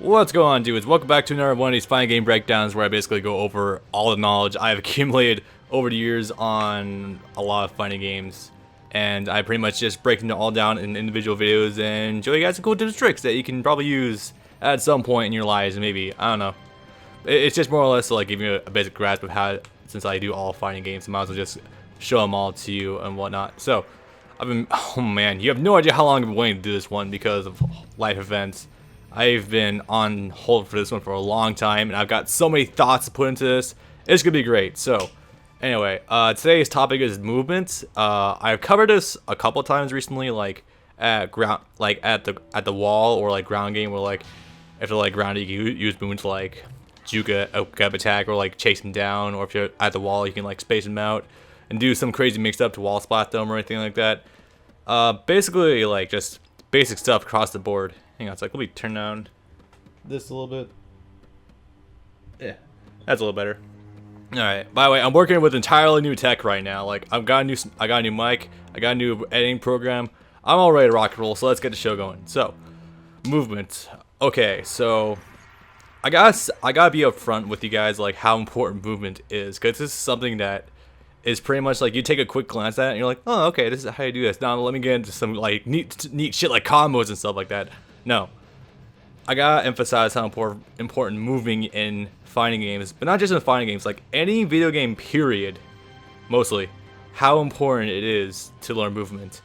What's going on, dudes? Welcome back to another one of these fighting game breakdowns where I basically go over all the knowledge I've accumulated over the years on a lot of fighting games. And I pretty much just break them all down in individual videos and show you guys some cool tips and tricks that you can probably use at some point in your lives, maybe. I don't know. It's just more or less to like give you a basic grasp of how, since I do all fighting games, I might as well just show them all to you and whatnot. So, oh man, you have no idea how long I've been waiting to do this one because of life events. I've been on hold for this one for a long time, and I've got so many thoughts to put into this. It's gonna be great. So, anyway, today's topic is movement. I've covered this a couple times recently, like at the wall or like ground game, where like if you're like grounded, you can use movement to like juke a gap attack or like chase him down, or if you're at the wall, you can like space him out and do some crazy mix up to wall splat them or anything like that. Basically like just basic stuff across the board. Hang on, it's like, let me turn down this a little bit. Yeah, that's a little better. All right. By the way, I'm working with entirely new tech right now. Like, I got a new mic, I got a new editing program. I'm all ready to rock and roll. So let's get the show going. So, movement. Okay, so I gotta be upfront with you guys, like how important movement is, because this is something that is pretty much like you take a quick glance at it and you're like, oh, okay, this is how you do this. Now let me get into some like neat shit like combos and stuff like that. No, I gotta emphasize how important moving in fighting games, but not just in fighting games, like any video game period, mostly, how important it is to learn movement.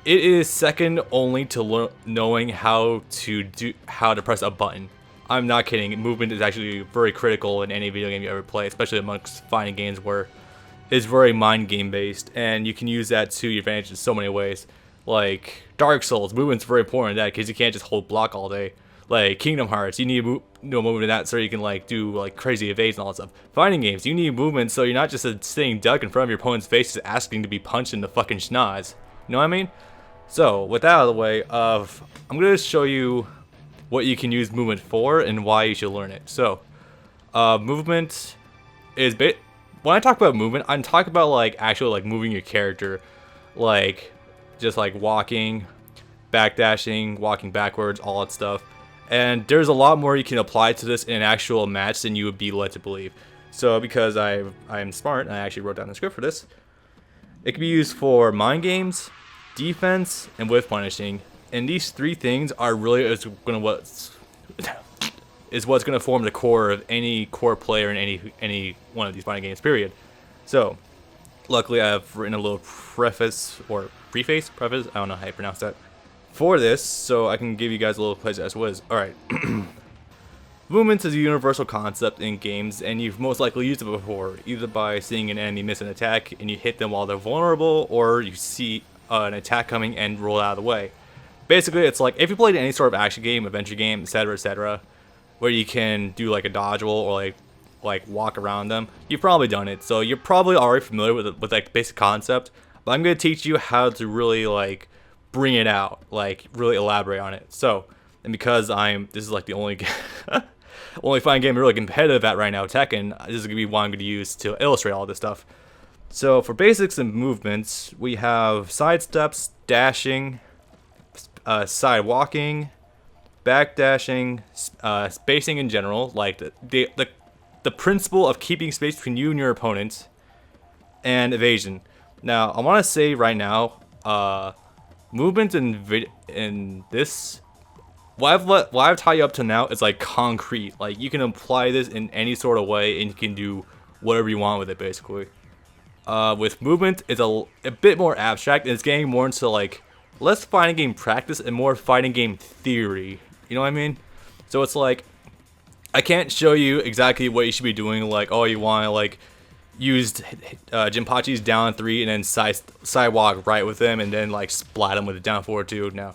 It is second only to knowing how to press a button. I'm not kidding. Movement is actually very critical in any video game you ever play, especially amongst fighting games where it's very mind game based, and you can use that to your advantage in so many ways. Like Dark Souls, movement's very important in that because you can't just hold block all day. Like Kingdom Hearts, you need movement in that so you can like do like crazy evades and all that stuff. Fighting games, you need movement so you're not just a sitting duck in front of your opponent's face just asking to be punched in the fucking schnoz. You know what I mean? So with that out of the way, I'm gonna show you what you can use movement for and why you should learn it. So, movement is when I talk about movement, I'm talking about like actually like moving your character, like just like walking, backdashing, walking backwards, all that stuff. And there's a lot more you can apply to this in an actual match than you would be led to believe. So because I'm smart and I actually wrote down the script for this, it can be used for mind games, defense, and whiff punishing. And these three things are really what's gonna form the core of any core player in any one of these fighting games. Period. So, luckily I've written a little preface. I don't know how you pronounce that for this, so I can give you guys a little place as was. All right. Movement is a universal concept in games, and you've most likely used it before, either by seeing an enemy miss an attack and you hit them while they're vulnerable, or you see an attack coming and roll out of the way. Basically, it's like if you played any sort of action game, adventure game, etc., where you can do like a dodge roll or like walk around them, you've probably done it. So you're probably already familiar with like basic concept. But I'm gonna teach you how to really like bring it out, like really elaborate on it. So, and because this is like the only only fighting game I'm really competitive at right now, Tekken, this is gonna be what I'm gonna use to illustrate all this stuff. So for basics and movements, we have side steps, dashing, side walking, back dashing, spacing in general, like the principle of keeping space between you and your opponent, and evasion. Now I want to say right now, movement in this, what I've taught you up to now is like concrete. Like you can apply this in any sort of way, and you can do whatever you want with it basically. With movement, it's a bit more abstract, and it's getting more into like less fighting game practice and more fighting game theory. You know what I mean? So it's like I can't show you exactly what you should be doing. Like, oh, you want to like use Jinpachi's down 3 and then sidewalk right with them and then like splat them with a down 4-2. Now,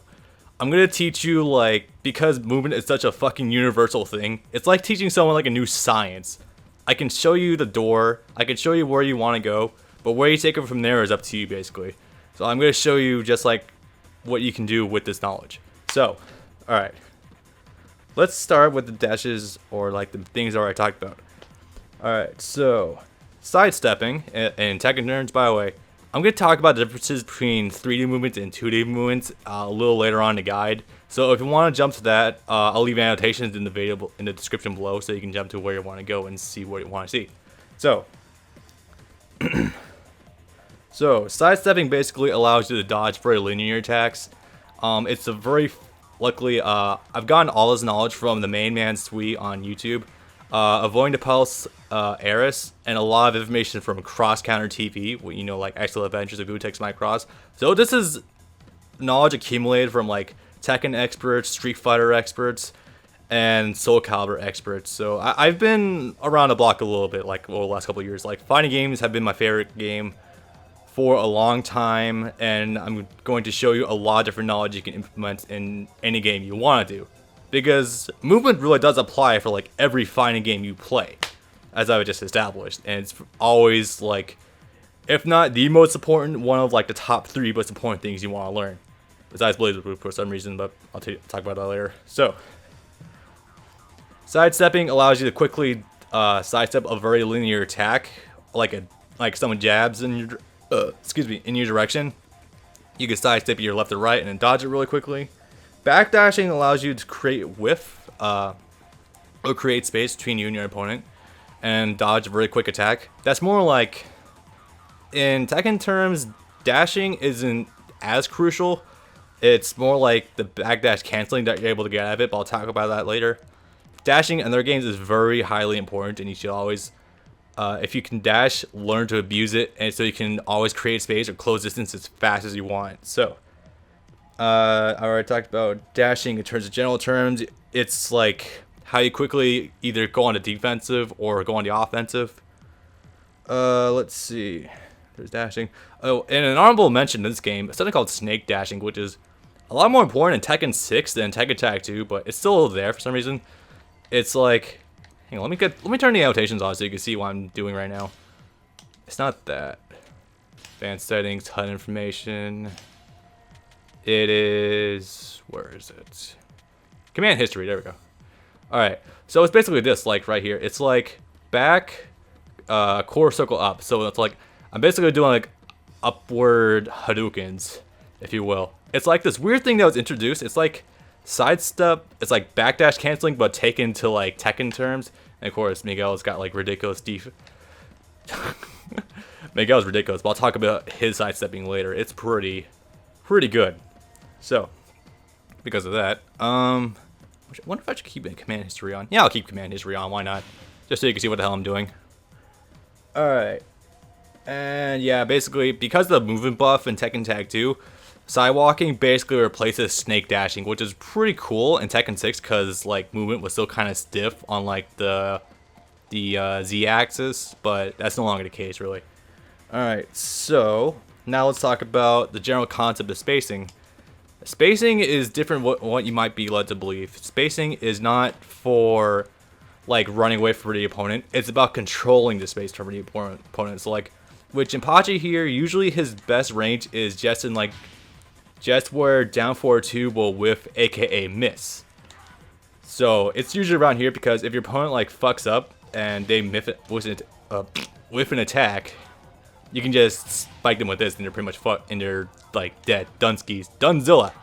I'm gonna teach you like, because movement is such a fucking universal thing. It's like teaching someone like a new science. I can show you the door. I can show you where you want to go, but where you take it from there is up to you basically. So I'm gonna show you just like what you can do with this knowledge. So, all right. Let's start with the dashes, or like the things that I talked about. Alright, so sidestepping, and Tekken nerds, by the way, I'm going to talk about the differences between 3D movements and 2D movements a little later on in the guide. So if you want to jump to that, I'll leave annotations in the video in the description below, so you can jump to where you want to go and see what you want to see. So, sidestepping basically allows you to dodge very linear attacks. It's a very luckily I've gotten all this knowledge from TheMainManSWE on YouTube, avoiding the pulse, Aris, and a lot of information from Cross Counter TV. You know, like Excellent Adventures of Gootec's My Cross. So this is knowledge accumulated from like Tekken experts, Street Fighter experts, and Soul Calibur experts. So I've been around the block a little bit, like over the last couple of years. Like fighting games have been my favorite game for a long time, and I'm going to show you a lot of different knowledge you can implement in any game you want to do, because movement really does apply for like every fighting game you play, as I've just established, and it's always like, if not the most important, one of like the top 3 most important things you want to learn, besides Blazer Proof for some reason, but I'll talk about that later. So, sidestepping allows you to quickly sidestep a very linear attack, like someone jabs in your in your direction. You can sidestep your left or right and then dodge it really quickly. Backdashing allows you to create whiff, or create space between you and your opponent, and dodge a very quick attack. That's more like, in Tekken terms, dashing isn't as crucial. It's more like the backdash canceling that you're able to get out of it, but I'll talk about that later. Dashing in other games is very highly important, and you should always, if you can dash, learn to abuse it, and so you can always create space or close distance as fast as you want. So, I already talked about dashing in terms of general terms. It's like how you quickly either go on the defensive or go on the offensive. Let's see. There's dashing. Oh, and an honorable mention in this game, something called snake dashing, which is a lot more important in Tekken 6 than Tekken Tag 2, but it's still there for some reason. It's like, hang on, let me turn the annotations on so you can see what I'm doing right now. It's not that. Advanced settings, HUD information. It is, where is it? Command history, there we go. Alright, so it's basically this, like right here. It's like back, quarter circle up. So it's like, I'm basically doing like upward Hadoukens, if you will. It's like this weird thing that was introduced. It's like sidestep, it's like backdash canceling, but taken to like Tekken terms. And of course, Miguel's got like ridiculous Miguel's ridiculous, but I'll talk about his sidestepping later. It's pretty good. So, because of that, I wonder if I should keep command history on. Yeah, I'll keep command history on. Why not? Just so you can see what the hell I'm doing. All right. And yeah, basically, because of the movement buff in Tekken Tag 2, sidewalking basically replaces snake dashing, which is pretty cool in Tekken 6 because like movement was still kind of stiff on like the Z-axis, but that's no longer the case really. All right, so now let's talk about the general concept of spacing. Spacing is different what you might be led to believe. Spacing is not for like running away from the opponent. It's about controlling the space from the opponent. So like with Jinpachi here, usually his best range is just in like where down forward 2 will whiff, aka miss. So it's usually around here because if your opponent like fucks up and they whiff an attack, you can just spike them with this and they're pretty much fucked and they're like dead. Dunskies. Dunzilla.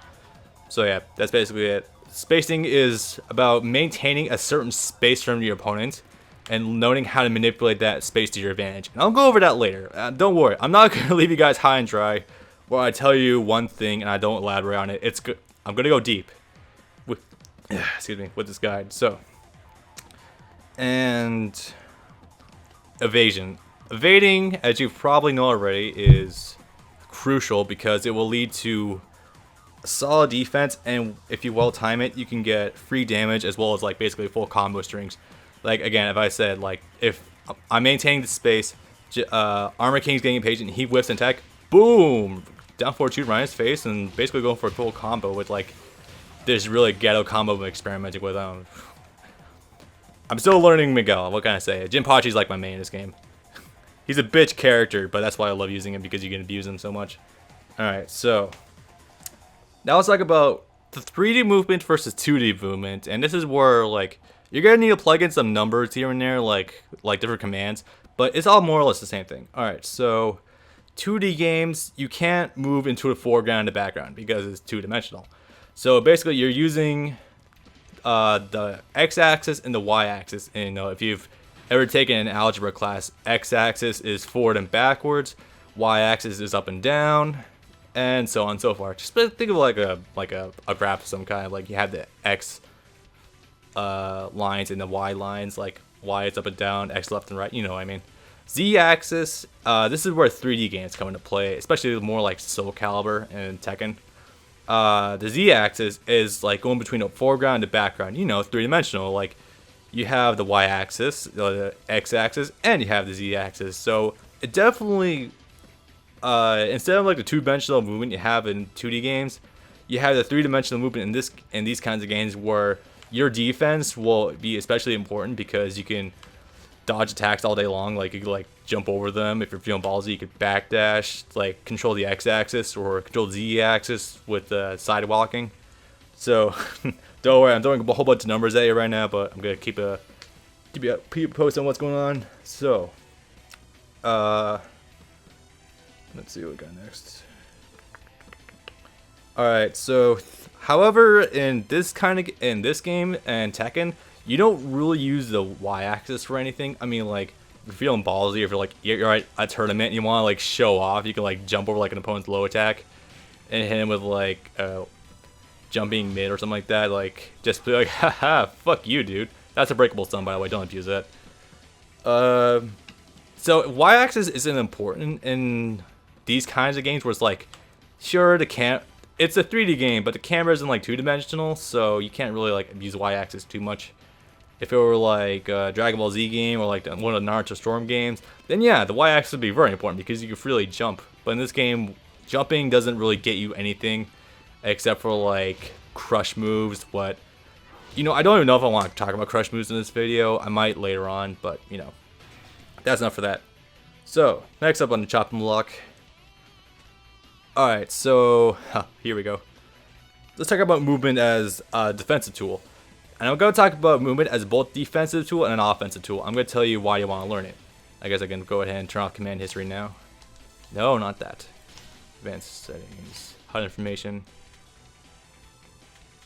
So yeah, that's basically it. Spacing is about maintaining a certain space from your opponent and noting how to manipulate that space to your advantage. And I'll go over that later. Don't worry, I'm not going to leave you guys high and dry where I tell you one thing and I don't elaborate on it. It's good. I'm going to go deep with, excuse me, with this guide. So, and evasion. Evading, as you probably know already, is crucial because it will lead to solid defense, and if you well time it, you can get free damage as well as like basically full combo strings. Like again, if I said like if I'm maintaining the space, Armor King's getting impatient, he whiffs and attack, boom, down forward 2 right in his face, and basically going for a full combo with like this really ghetto combo I'm experimenting with. I'm still learning Miguel. What can I say? Jinpachi's like my main in this game. He's a bitch character, but that's why I love using him because you can abuse him so much. Alright, so now let's talk about the 3D movement versus 2D movement, and this is where like you're gonna need to plug in some numbers here and there, like different commands, but it's all more or less the same thing. Alright, so 2D games, you can't move into the foreground and the background because it's 2-dimensional. So basically, you're using the x-axis and the y-axis. And you know, if you've ever taken an algebra class, x-axis is forward and backwards, y-axis is up and down, and so on and so forth. Just think of like a graph of some kind. Like you have the x lines and the y lines. Like y is up and down, x left and right. You know what I mean. Z-axis. This is where 3D games come into play, especially more like Soul Calibur and Tekken. The Z-axis is like going between the foreground and the background. You know, three-dimensional. Like you have the Y-axis, the X-axis, and you have the Z-axis. So it definitely, instead of like the two-dimensional movement you have in 2D games, you have the three-dimensional movement in these kinds of games where your defense will be especially important because you can dodge attacks all day long. Like you could like jump over them. If you're feeling ballsy, you could backdash, like control the x-axis or control the z-axis with side walking. So don't worry, I'm throwing a whole bunch of numbers at you right now, but I'm gonna keep you posted on what's going on. So let's see what we got next. Alright, so however in this game and Tekken, you don't really use the y-axis for anything. I mean, like, if you're feeling ballsy, if you're like you're at a tournament and you want to like show off, you can like jump over like an opponent's low attack and hit him with like jumping mid or something like that. Like, just be like, haha, fuck you, dude. That's a breakable stun, by the way. Don't abuse that. So y-axis isn't important in these kinds of games where it's like, sure, it's a 3D game, but the camera isn't like two-dimensional, so you can't really like abuse y-axis too much. If it were like a Dragon Ball Z game or like one of the Naruto Storm games, then yeah, the y-axis would be very important because you can freely jump. But in this game, jumping doesn't really get you anything except for like crush moves. What, you know, I don't even know if I want to talk about crush moves in this video. I might later on, but you know, that's enough for that. So next up on the chopping block. All right, so here we go. Let's talk about movement as a defensive tool. And I'm going to talk about movement as both defensive tool and an offensive tool. I'm going to tell you why you want to learn it. I guess I can go ahead and turn off command history now. No, not that. Advanced settings. HUD information.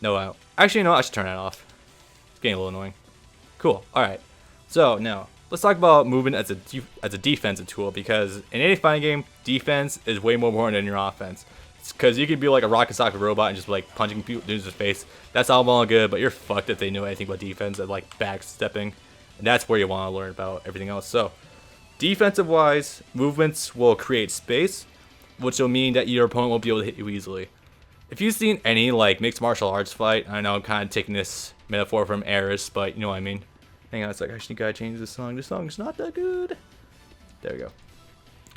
No, actually, no, I should turn that off. It's getting a little annoying. Cool. Alright. So, now, let's talk about movement as a defensive tool, because in any fighting game, defense is way more important than your offense. Because you could be like a rock and socket robot and just like punching people in the face. That's all well and good, but you're fucked if they know anything about defense and like backstepping. And that's where you want to learn about everything else. So, defensive wise, movements will create space, which will mean that your opponent won't be able to hit you easily. If you've seen any like mixed martial arts fight, I know I'm kind of taking this metaphor from Aris, but you know what I mean. Hang on, it's like I actually gotta change this song. This song's not that good. There we go.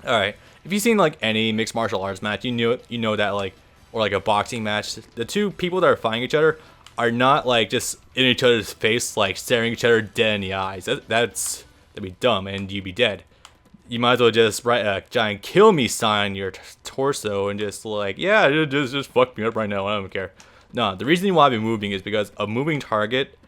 Alright, if you've seen like any mixed martial arts match, you know that like, or like a boxing match, the two people that are fighting each other are not like just in each other's face, like staring each other dead in the eyes. That'd be dumb and you'd be dead. You might as well just write a giant kill me sign on your torso and just like, yeah, just fuck me up right now, I don't care. No, the reason you want to be moving is because a moving target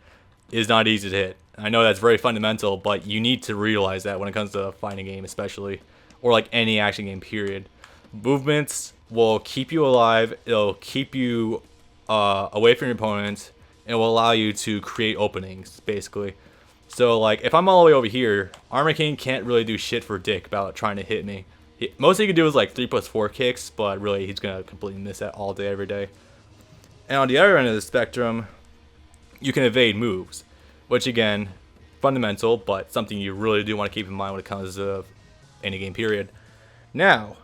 is not easy to hit. I know that's very fundamental, but you need to realize that when it comes to a fighting game especially. Or like any action game, period. Movements will keep you alive. It'll keep you away from your opponents. And it will allow you to create openings, basically. So like, if I'm all the way over here, Armor King can't really do shit for dick about trying to hit me. Most he can do is like 3+4 kicks, but really he's gonna completely miss that all day, every day. And on the other end of the spectrum, you can evade moves, which again, fundamental, but something you really do want to keep in mind when it comes to any game, period. Now,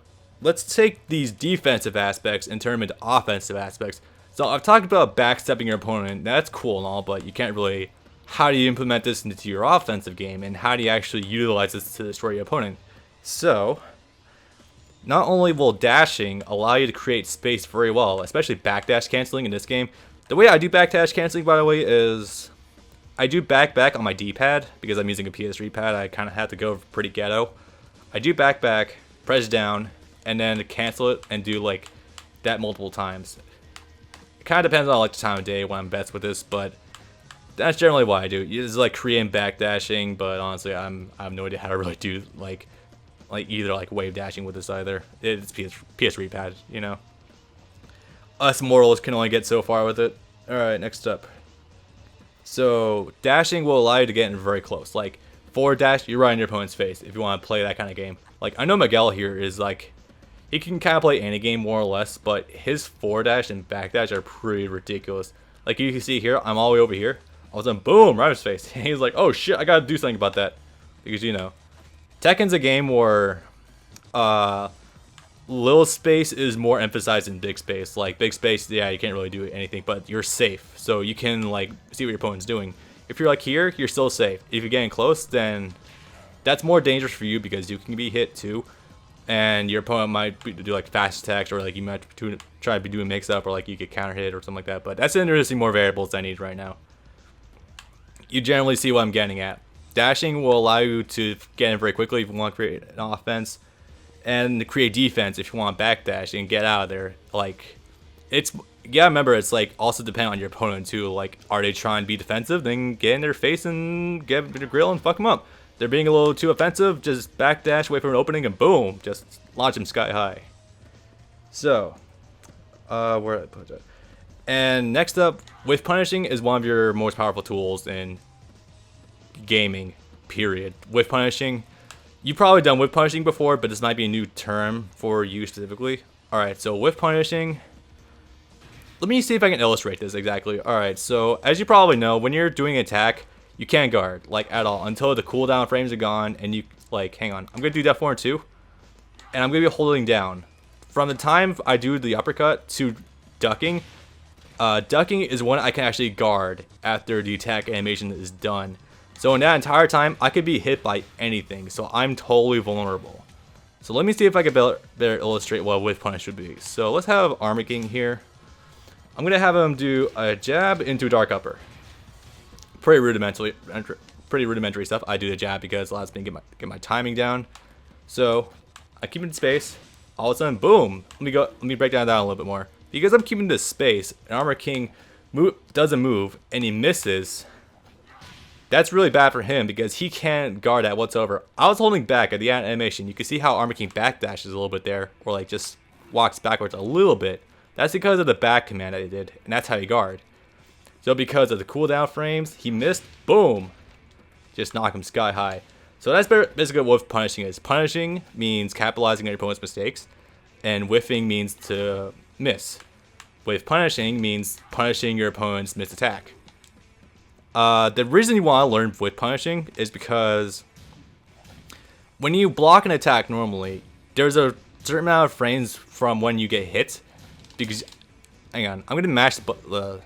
let's take these defensive aspects and turn them into offensive aspects. So I've talked about backstepping your opponent. That's cool and all, but you can't really. How do you implement this into your offensive game, and how do you actually utilize this to destroy your opponent? So, not only will dashing allow you to create space very well, especially backdash canceling in this game. The way I do backdash canceling, by the way, is I do back on my D-pad because I'm using a PS3 pad. I kind of have to go pretty ghetto. I do back, press down, and then cancel it and do like that multiple times. It kind of depends on like the time of day when I'm best with this, but that's generally what I do. It's like Korean backdashing, but honestly, I have no idea how to really do like either like wave dashing with this either. It's PS3 pad, you know. us mortals can only get so far with it. Alright, next up. So, dashing will allow you to get in very close. Like, forward dash, you're right in your opponent's face if you want to play that kind of game. Like, I know Miguel here is like, he can kind of play any game more or less, but his forward dash and back dash are pretty ridiculous. Like, you can see here, I'm all the way over here. All of a sudden, boom, right in his face. And he's like, oh shit, I gotta do something about that. Because, you know, Tekken's a game where, little space is more emphasized than big space. Like, big space, yeah, you can't really do anything, but you're safe. So you can, like, see what your opponent's doing. If you're, like, here, you're still safe. If you're getting close, then that's more dangerous for you because you can be hit, too. And your opponent might do, like, fast attacks, or, like, you might try to be doing mix-up, or, like, you get counter-hit or something like that. But that's interesting more variables I need right now. You generally see what I'm getting at. Dashing will allow you to get in very quickly if you want to create an offense, and create defense if you want to backdash and get out of there. Like, it's, yeah, remember, it's like also depend on your opponent too. Like, are they trying to be defensive? Then get in their face and get the grill and fuck them up. They're being a little too offensive, just backdash, wait for an opening, and boom, just launch them sky high. So, where did I put that? And next up, whiff punishing is one of your most powerful tools in gaming, period. Whiff punishing, you've probably done whiff punishing before, but this might be a new term for you specifically. Alright, so whiff punishing, let me see if I can illustrate this exactly. Alright, so as you probably know, when you're doing an attack, you can't guard, like, at all, until the cooldown frames are gone, and you, like, hang on, I'm going to do F4 and 2, and I'm going to be holding down. From the time I do the uppercut to ducking, ducking is when I can actually guard after the attack animation is done. So in that entire time, I could be hit by anything, so I'm totally vulnerable. So let me see if I can better illustrate what whiff punish would be. So let's have Armor King here. I'm going to have him do a jab into dark upper. Pretty rudimentary stuff. I do the jab because it allows me to get my timing down. So I keep it in space. All of a sudden, boom! Let me break that down a little bit more. Because I'm keeping this space, and Armor King doesn't move, and he misses. That's really bad for him because he can't guard that whatsoever. I was holding back at the animation. You can see how Armor King backdashes a little bit there, or like just walks backwards a little bit. That's because of the back command that he did, and that's how you guard. So because of the cooldown frames, he missed, boom, just knock him sky high. So that's basically what whiff punishing is. Punishing means capitalizing on your opponent's mistakes, and whiffing means to miss. Whiff punishing means punishing your opponent's missed attack. The reason you want to learn whiff punishing is because when you block an attack normally, there's a certain amount of frames from when you get hit. Because, hang on, I'm gonna mash the.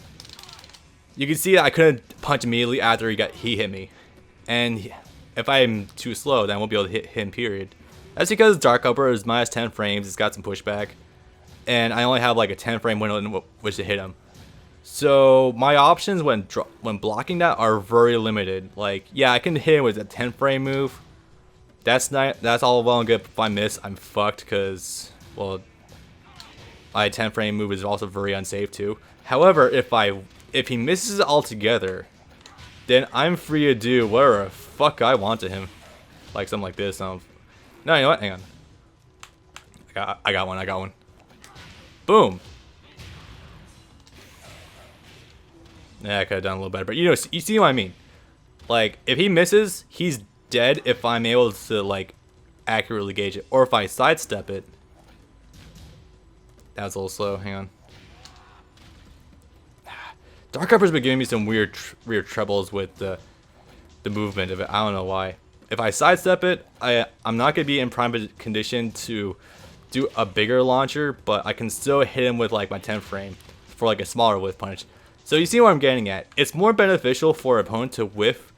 You can see that I couldn't punch immediately after he hit me, and if I'm too slow, then I won't be able to hit him. Period. That's because Dark Upper is minus 10 frames. It's got some pushback, and I only have like a 10 frame window in which to hit him. So my options when blocking that are very limited. Like, yeah, I can hit him with a 10 frame move. That's all well and good. If I miss, I'm fucked because, well, my 10 frame move is also very unsafe too. However, if he misses altogether, then I'm free to do whatever the fuck I want to him. Like something like this. No, you know what? Hang on. I got one. Boom. Yeah, I could have done a little better, but you know, you see what I mean. Like, if he misses, he's dead if I'm able to, like, accurately gauge it. Or if I sidestep it. That was a little slow, hang on. Dark Upper's been giving me some weird troubles with the movement of it. I don't know why. If I sidestep it, I'm not going to be in prime condition to do a bigger launcher, but I can still hit him with, like, my 10 frame for, like, a smaller whiff punch. So you see what I'm getting at. It's more beneficial for an opponent to whiff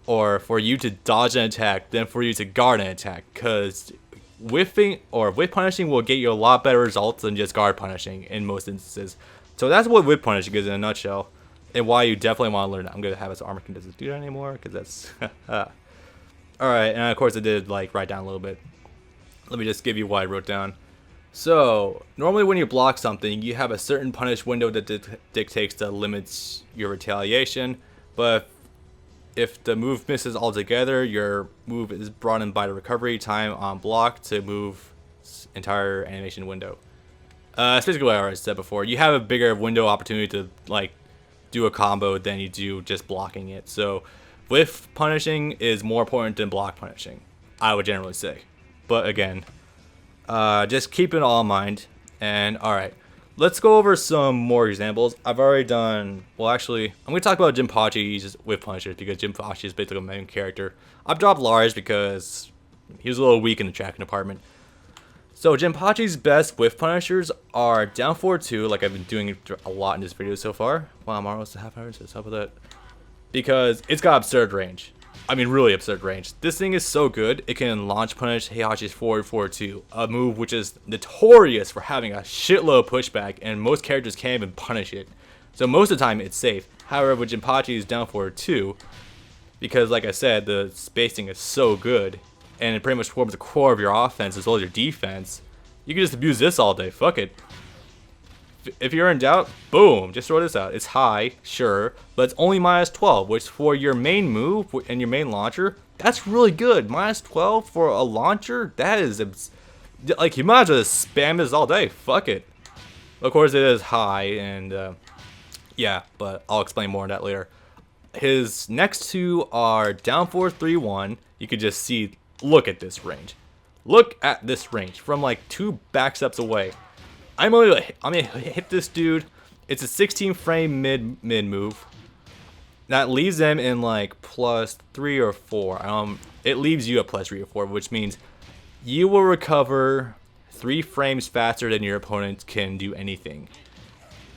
or for you to dodge an attack than for you to guard an attack, because whiffing or whiff punishing will get you a lot better results than just guard punishing in most instances. So that's what whiff punishing is in a nutshell, and why you definitely want to learn that. I'm going to have this Armor King doesn't do that anymore, because that's... Alright, and of course I did like write down a little bit. Let me just give you what I wrote down. So, normally when you block something, you have a certain punish window that dictates the limits your retaliation, but if the move misses altogether, your move is brought in by the recovery time on block to move entire animation window. That's basically what I already said before. You have a bigger window opportunity to like do a combo than you do just blocking it. So whiff punishing is more important than block punishing, I would generally say. But again, just keep it all in mind. And alright, let's go over some more examples. I've already done, well actually, I'm going to talk about Jinpachi's whiff punishers because Jinpachi is basically my main character. I've dropped Lars because he was a little weak in the tracking department. So Jinpachi's best whiff punishers are down forward 2, like I've been doing a lot in this video so far. Wow, I'm almost a half hour, so what's up with that? Because it's got absurd range. I mean, really absurd range. This thing is so good, it can launch punish Heihachi's forward 4-2, a move which is notorious for having a shitload of pushback, and most characters can't even punish it. So most of the time, it's safe. However, with Jinpachi's down forward 2, because like I said, the spacing is so good, and it pretty much forms the core of your offense as well as your defense, you can just abuse this all day. Fuck it. If you're in doubt, boom, just throw this out. It's high, sure, but it's only -12, which for your main move and your main launcher, that's really good. -12 for a launcher, that is, like, you might as well just spam this all day. Fuck it. Of course, it is high, and yeah, but I'll explain more on that later. His next two are down forward 3-1. You could just see, look at this range. Look at this range from like 2 back steps away. I'm gonna hit this dude. It's a 16 frame mid move. That leaves them in like +3 or 4. It leaves you at +3 or 4, which means you will recover 3 frames faster than your opponent can do anything.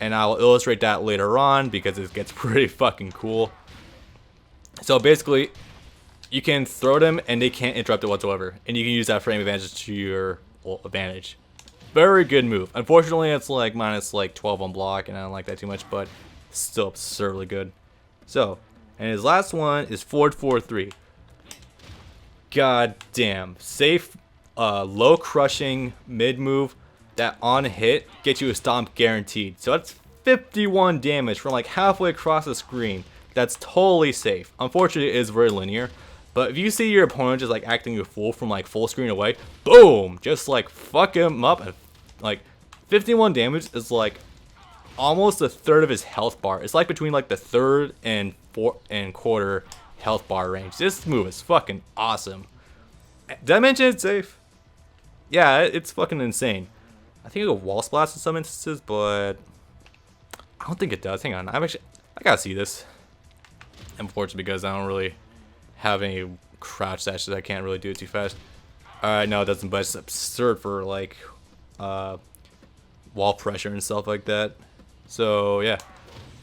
And I'll illustrate that later on because it gets pretty fucking cool. So basically, you can throw them and they can't interrupt it whatsoever, and you can use that frame advantage to your advantage. Very good move. Unfortunately, it's like -12 on block, and I don't like that too much, but still absurdly good. So, and his last one is forward 4-3. God damn. Safe, low crushing mid move that on hit gets you a stomp guaranteed. So that's 51 damage from like halfway across the screen. That's totally safe. Unfortunately, it is very linear. But if you see your opponent just like acting a fool from like full screen away, boom, just like fuck him up, and like 51 damage is like almost a third of his health bar. It's like between like the third and quarter health bar range. This move is fucking awesome. Did I mention it's safe? Yeah, it's fucking insane. I think it'll wall splash in some instances, but I don't think it does. Hang on, I gotta see this. Unfortunately, because I don't really have any crouch dashes, I can't really do it too fast. Alright, no it doesn't, but it's absurd for like wall pressure and stuff like that. So yeah,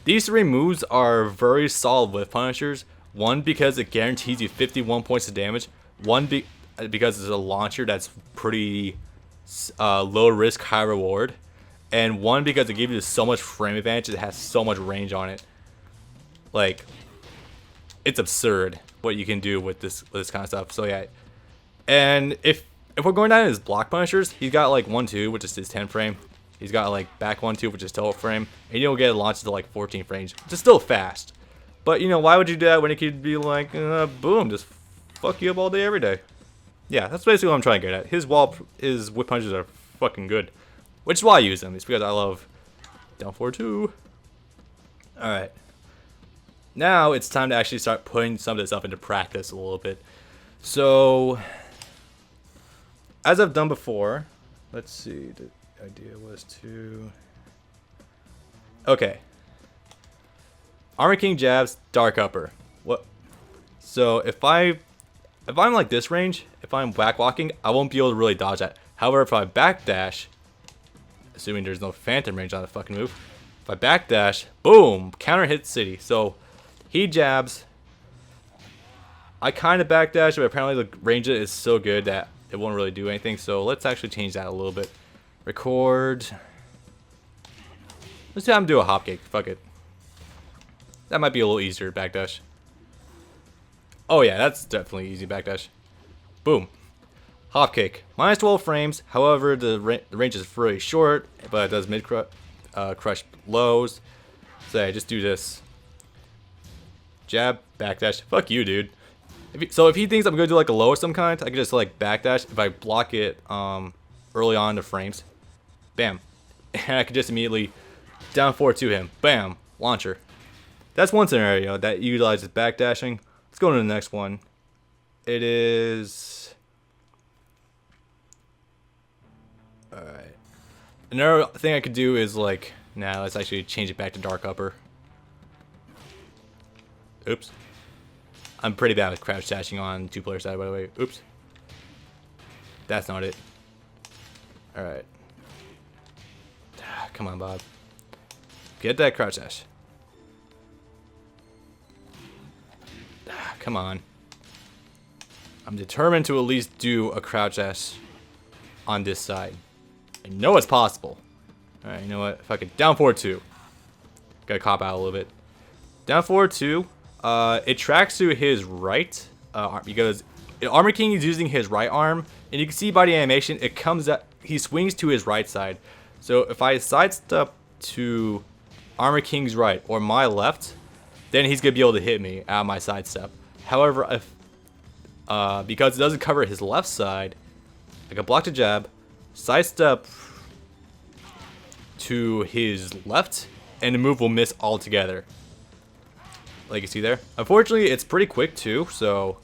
these 3 moves are very solid with punishers. One, because it guarantees you 51 points of damage. One, because it's a launcher that's pretty low risk, high reward. And one, because it gives you so much frame advantage, it has so much range on it. Like, it's absurd what you can do with this kind of stuff. So yeah, and if we're going down his block punishers, he's got like 1-2, which is his 10 frame. He's got like back 1-2, which is 12 frame, and you'll get launched to like 14 frames, which is still fast. But you know, why would you do that when it could be like boom, just fuck you up all day every day? Yeah, that's basically what I'm trying to get at. His whip punches are fucking good, which is why I use them. It's because I love down forward 2. All right. Now it's time to actually start putting some of this stuff into practice a little bit. So, as I've done before, let's see, the idea was to... Okay. Armor King jabs, dark upper. What? So if I'm like this range, if I'm back walking, I won't be able to really dodge that. However, if I backdash, assuming there's no phantom range on the fucking move, if I backdash, boom, counter hit city. So he jabs. I kind of backdash, but apparently the range is so good that it won't really do anything. So let's actually change that a little bit. Record. Let's have him do a hop kick. Fuck it. That might be a little easier backdash. Oh yeah, that's definitely easy backdash. Boom. Hop kick. -12 frames. However, the range is really short, but it does mid crush lows. So yeah, just do this. Jab, backdash. Fuck you, dude. If he thinks I'm gonna do like a low of some kind, I can just like backdash. If I block it early on the frames, bam, and I could just immediately down 4-2 him. Bam, launcher. That's one scenario that utilizes backdashing. Let's go to the next one. It is... Alright. Another thing I could do is like... Nah, let's actually change it back to dark upper. Oops. I'm pretty bad with crouch dashing on two-player side, by the way. Oops. That's not it. Alright. Come on, Bob. Get that crouch dash. Come on. I'm determined to at least do a crouch dash on this side. I know it's possible. Alright, you know what? If I could down 4-2. Gotta cop out a little bit. Down 4-2. It tracks to his right. Because Armor King is using his right arm. And you can see by the animation, it comes up. He swings to his right side. So if I sidestep to Armor King's right or my left, then he's gonna be able to hit me out of my sidestep. However, if because it doesn't cover his left side, I can block the jab, sidestep to his left, and the move will miss altogether. Like you see there. Unfortunately, it's pretty quick too, so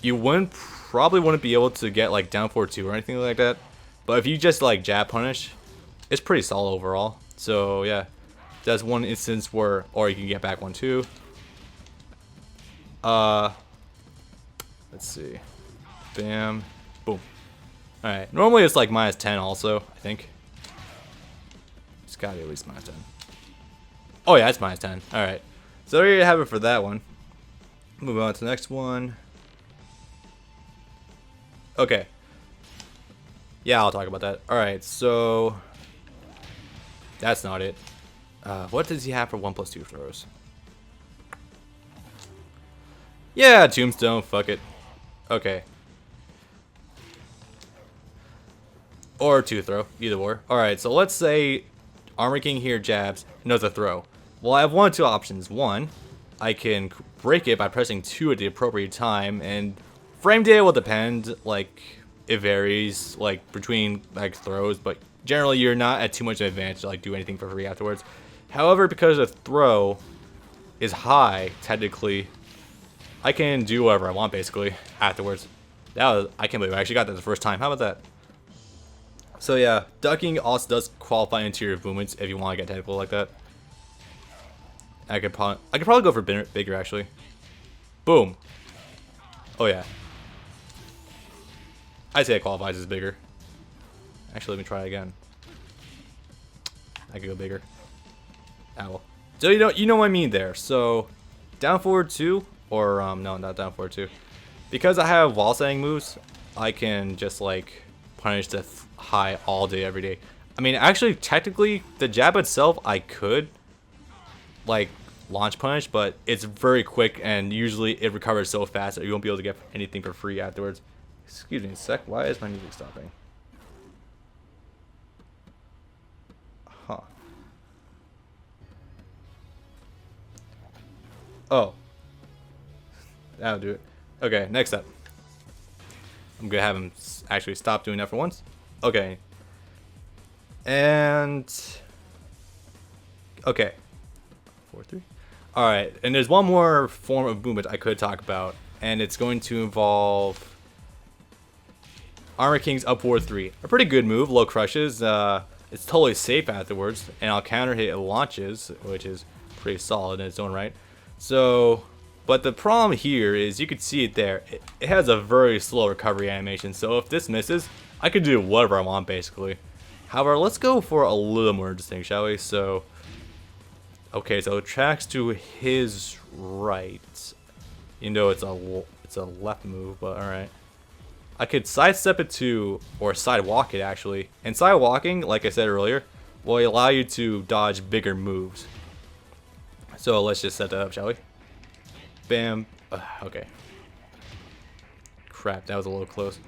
you probably wouldn't be able to get like down 4-2 or anything like that. But if you just like jab punish, it's pretty solid overall. So yeah, that's one instance where, or you can get back 1-2. Let's see. Bam. Boom. Alright. Normally it's like -10 also, I think. It's gotta be at least -10. Oh yeah, it's -10. Alright. So there you have it for that one. Move on to the next one. Okay. Yeah, I'll talk about that. Alright, so that's not it. What does he have for 1+2 throws? Yeah, tombstone, fuck it. Okay. Or 2-throw, either or. Alright, so let's say Armor King here jabs, knows a throw. Well, I have one of two options. One, I can break it by pressing 2 at the appropriate time, and frame data will depend, like, it varies, like, between, like, throws, but generally you're not at too much of an advantage to, like, do anything for free afterwards. However, because the throw is high, technically, I can do whatever I want, basically, afterwards. I can't believe I actually got that the first time. How about that? So yeah, ducking also does qualify into your movements if you want to get technical like that. I could probably go for bigger actually. Boom. Oh yeah. I'd say it qualifies as bigger. Actually, let me try it again. I could go bigger. Ow. So you know what I mean there. So down forward 2, or no, not down forward 2. Because I have wall setting moves, I can just like punish the high all day every day. I mean, actually, technically, the jab itself I could like launch punish, but it's very quick and usually it recovers so fast that you won't be able to get anything for free afterwards. Excuse me a sec, why is my music stopping? Huh. Oh. That'll do it. Okay, next up. I'm gonna have him actually stop doing that for once. Okay. And... okay. 4-3. Alright, and there's one more form of movement I could talk about, and it's going to involve Armor King's up 4-3. A pretty good move, low crushes. It's totally safe afterwards, and I'll counter hit it launches, which is pretty solid in its own right. So, but the problem here is you can see it there. It has a very slow recovery animation, so if this misses, I could do whatever I want basically. However, let's go for a little more interesting, shall we? So, okay, so it tracks to his right. You know it's a left move, but alright. I could sidestep it to, or sidewalk it actually. And sidewalking, like I said earlier, will allow you to dodge bigger moves. So let's just set that up, shall we? Bam. Okay. Crap, that was a little close.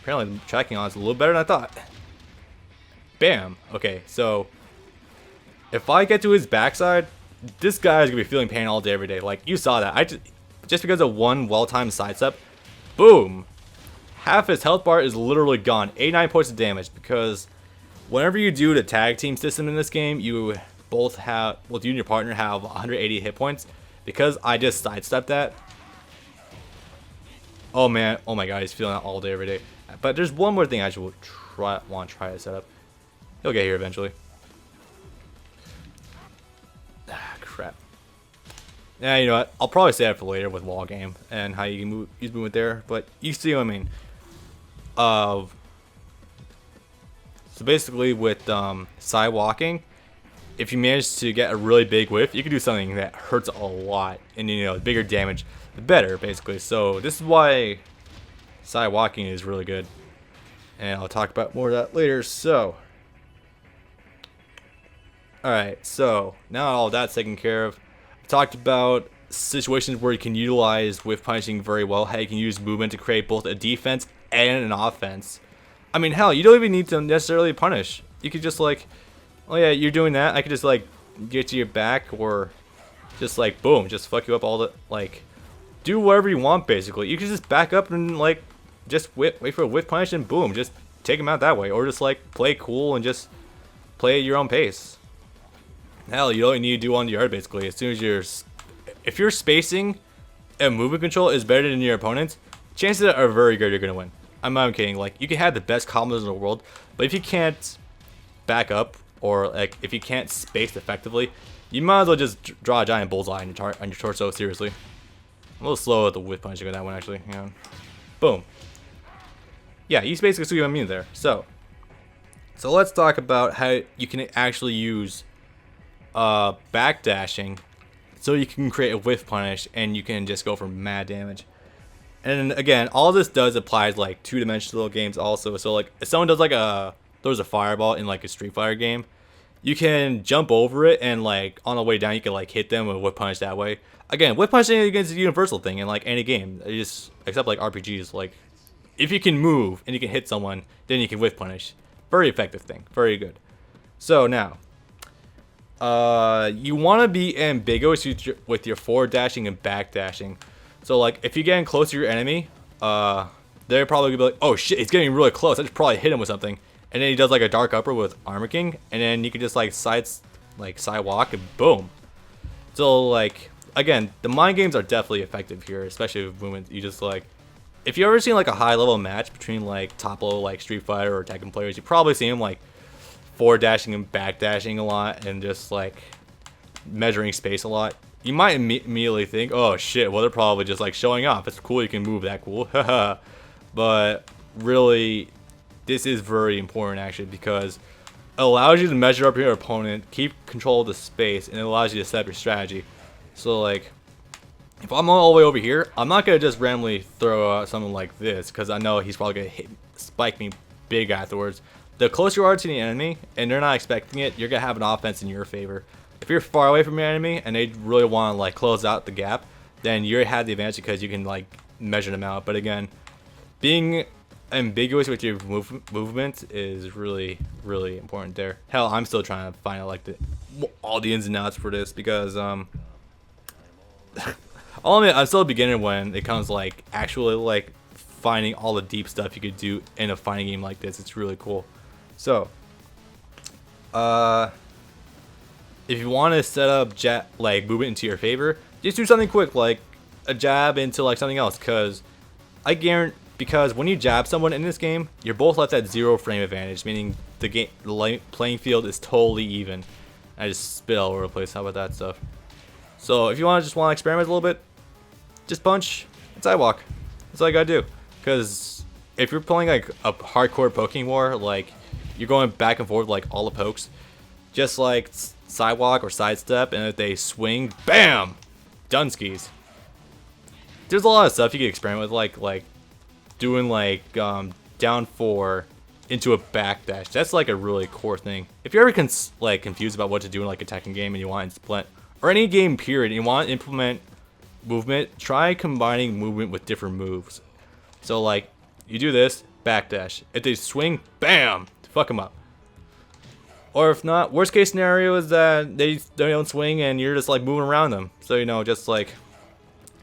Apparently the tracking on is a little better than I thought. Bam. Okay, so if I get to his backside, this guy is gonna be feeling pain all day, every day. Like you saw that. Just because of one well-timed sidestep, boom. Half his health bar is literally gone. 89 points of damage because Whenever you do the tag team system in this game, you both have, well, you and your partner have 180 hit points. Because I just sidestepped that. Oh man, oh my god, he's feeling that all day, every day. But there's one more thing I should want to try to set up. He'll get here eventually. Ah, crap. Yeah, you know what? I'll probably save it for later with wall game and how you can use movement there. But you see what I mean. So basically with side walking, if you manage to get a really big whiff, you can do something that hurts a lot, and you know, the bigger damage, the better, basically. So this is why side walking is really good, and I'll talk about more of that later. So, all right, so now all that's taken care of, I talked about situations where you can utilize whiff punishing very well. How you can use movement to create both a defense and an offense. I mean, hell, you don't even need to necessarily punish. You could just like, oh yeah, you're doing that. I could just like get to your back, or just like boom, just fuck you up all the, like, do whatever you want basically. You can just back up and like just wait for a whiff punish and boom, just take him out that way, or just like play cool and just play at your own pace. Hell, you don't need to do on the yard basically. As soon as if your spacing and movement control is better than your opponent's, chances are very good you're gonna win. I'm not kidding. Like, you can have the best combos in the world, but if you can't back up, or like if you can't space effectively, you might as well just draw a giant bullseye on your torso. Seriously, I'm a little slow at the whiff punching on that one actually. Yeah, boom. Yeah, you basically see what I mean there. So let's talk about how you can actually use backdashing, so you can create a whiff punish and you can just go for mad damage. And again, all this does apply to like two-dimensional games also. So like if someone does like throws a fireball in like a Street Fighter game, you can jump over it and like on the way down you can like hit them with whiff punch that way. Again, whiff punching is a universal thing in like any game, except like RPGs. Like if you can move and you can hit someone, then you can whiff punish. Very effective thing, very good. So now, you want to be ambiguous with your forward dashing and back dashing. So like if you're getting close to your enemy, they're probably gonna be like, oh shit, he's getting really close, I just probably hit him with something. And then he does like a dark upper with Armor King, and then you can just like side walk and boom. So like again, the mind games are definitely effective here, especially with movement. You just like, if you ever seen like a high level match between like top level like Street Fighter or Tekken players, you probably see them like forward dashing and back dashing a lot and just like measuring space a lot. You might immediately think, oh shit, well they're probably just like showing off. It's cool you can move that cool. But really, this is very important actually, because it allows you to measure up your opponent, keep control of the space, and it allows you to set up your strategy. So like, if I'm all the way over here, I'm not going to just randomly throw out something like this, because I know he's probably going to spike me big afterwards. The closer you are to the enemy, and they're not expecting it, you're going to have an offense in your favor. If you're far away from your enemy, and they really want to like close out the gap, then you have the advantage because you can like measure them out. But again, being ambiguous with your movement is really, really important there. Hell, I'm still trying to find out like all the ins and outs for this, because I'll admit, I'm still a beginner when it comes like actually like finding all the deep stuff you could do in a fighting game like this. It's really cool. So if you want to set up like movement into your favor, just do something quick like a jab into like something else, because when you jab someone in this game, you're both left at 0 frame advantage, meaning the playing field is totally even. I just spit all over the place. How about that stuff? So if you want to experiment a little bit, just punch and sidewalk. That's all you gotta do. Because if you're playing like a hardcore poking war, like you're going back and forth like all the pokes, just like sidewalk or sidestep, and if they swing, bam, done skis. There's a lot of stuff you can experiment with, like doing like down 4 into a backdash. That's like a really core thing. If you're ever confused about what to do in like a Tekken game and you want to implement, or any game period, and you want to implement movement, try combining movement with different moves. So like you do this backdash. If they swing, bam, fuck them up. Or if not, worst case scenario is that they don't swing and you're just like moving around them. So you know, just like.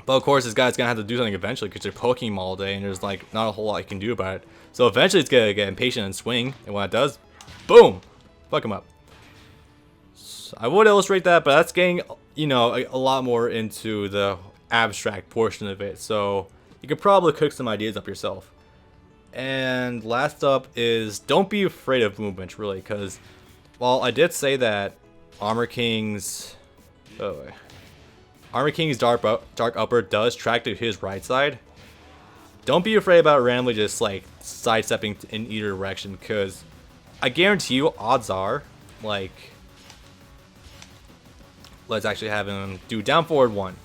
But of course, this guy's gonna have to do something eventually because you're poking him all day, and there's like not a whole lot you can do about it. So eventually, it's gonna get impatient and swing, and when it does, Boom! Fuck him up. So I would illustrate that, but that's getting, you know, a lot more into the abstract portion of it. So you could probably cook some ideas up yourself. And last up is don't be afraid of movement, really, because while I did say that Armor King's dark upper does track to his right side, don't be afraid about randomly just like sidestepping in either direction, because I guarantee you odds are, like, let's actually have him do down forward 1.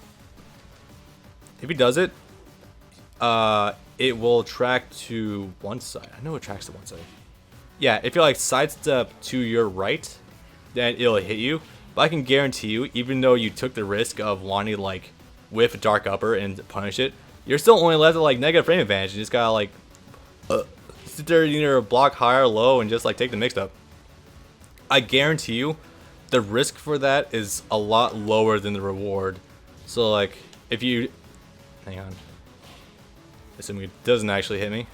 If he does it, it will track to one side. I know it tracks to one side. Yeah, if you like sidestep to your right, then it'll hit you. But I can guarantee you, even though you took the risk of wanting to like whiff dark upper and punish it, you're still only left with like negative frame advantage. You just gotta like sit there, either block high or low and just like take the mixed up. I guarantee you, the risk for that is a lot lower than the reward. So like, if you, hang on. Assuming it doesn't actually hit me.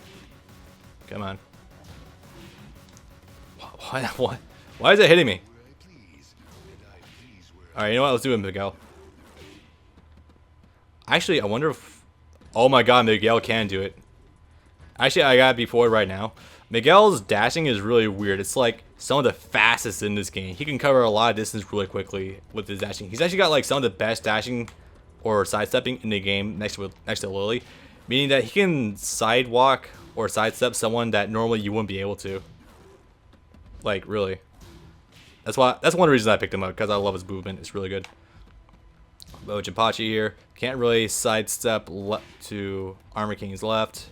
Come on. Why is it hitting me? Alright, you know what? Let's do it, Miguel. Actually, I wonder if... Oh my god, Miguel can do it. Actually, I gotta be forward right now. Miguel's dashing is really weird. It's like some of the fastest in this game. He can cover a lot of distance really quickly with his dashing. He's actually got like some of the best dashing or sidestepping in the game next to Lily. Meaning that he can sidewalk or sidestep someone that normally you wouldn't be able to. Like, really. That's one of the reasons I picked him up, because I love his movement. It's really good. Bo Jinpachi here. Can't really sidestep to Armor King's left.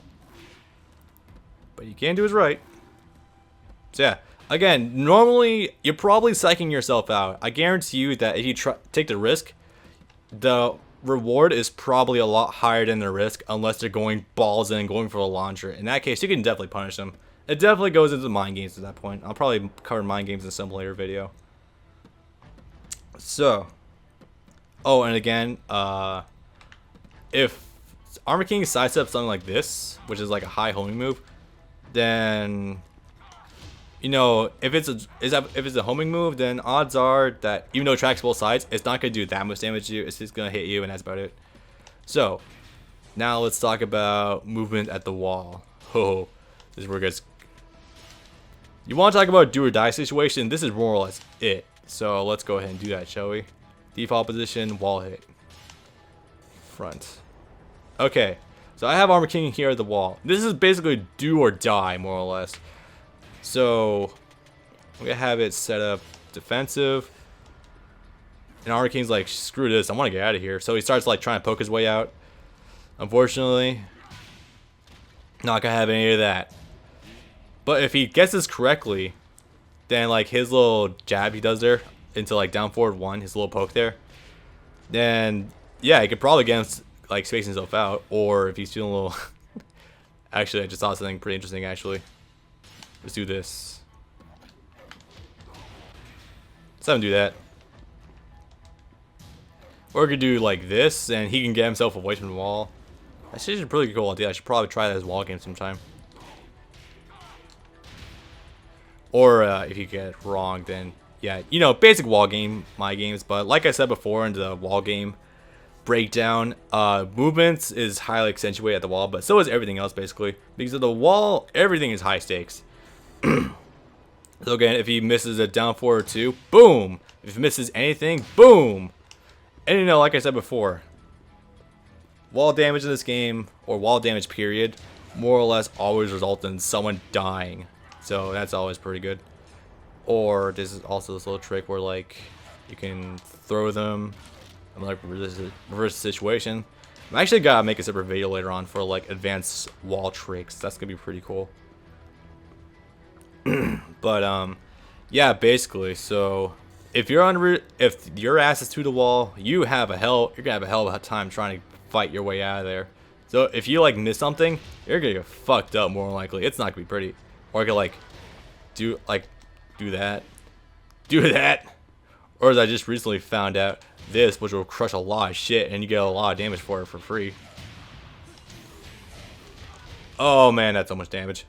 But you can do his right. So yeah. Again, normally you're probably psyching yourself out. I guarantee you that if you take the risk, the reward is probably a lot higher than the risk, unless they're going balls in and going for the launcher. In that case, you can definitely punish them. It definitely goes into mind games at that point. I'll probably cover mind games in some later video. So, oh, and again, if Armor King sidesteps something like this, which is like a high homing move, then, you know, if it's a homing move, then odds are that even though it tracks both sides, it's not going to do that much damage to you. It's just going to hit you, and that's about it. So, now let's talk about movement at the wall. Oh, this is where it gets... You want to talk about do or die situation? This is more or less it. So let's go ahead and do that, shall we? Default position, wall hit. Front. Okay, so I have Armor King here at the wall. This is basically do or die, more or less. So I'm gonna have it set up defensive. And Armor King's like, screw this, I want to get out of here. So he starts like trying to poke his way out. Unfortunately, not gonna have any of that. But if he gets this correctly, then like his little jab he does there into like down forward 1, his little poke there, then yeah, he could probably get him like spacing himself out. Or if he's feeling a little actually, I just saw something pretty interesting actually. Let's do this. Let's have him do that. Or we could do like this and he can get himself away from the wall. That's just a pretty cool idea. I should probably try that as a wall game sometime. Or if you get it wrong, then yeah, you know, basic wall game, my games. But like I said before in the wall game breakdown, movements is highly accentuated at the wall, but so is everything else basically. Because of the wall, everything is high stakes. So again, if he misses a down forward 2, boom. If he misses anything, boom. And you know, like I said before, wall damage in this game, or wall damage period, more or less always results in someone dying. So that's always pretty good. Or this is also this little trick where like you can throw them and like reverse the situation. I'm actually gotta make a separate video later on for like advanced wall tricks. That's gonna be pretty cool. But yeah, basically, so if if your ass is to the wall, you're gonna have a hell of a time trying to fight your way out of there. So if you like miss something, you're gonna get fucked up more than likely. It's not gonna be pretty. Or I could like do that, or as I just recently found out, this, which will crush a lot of shit, and you get a lot of damage for it for free. Oh man, that's so much damage.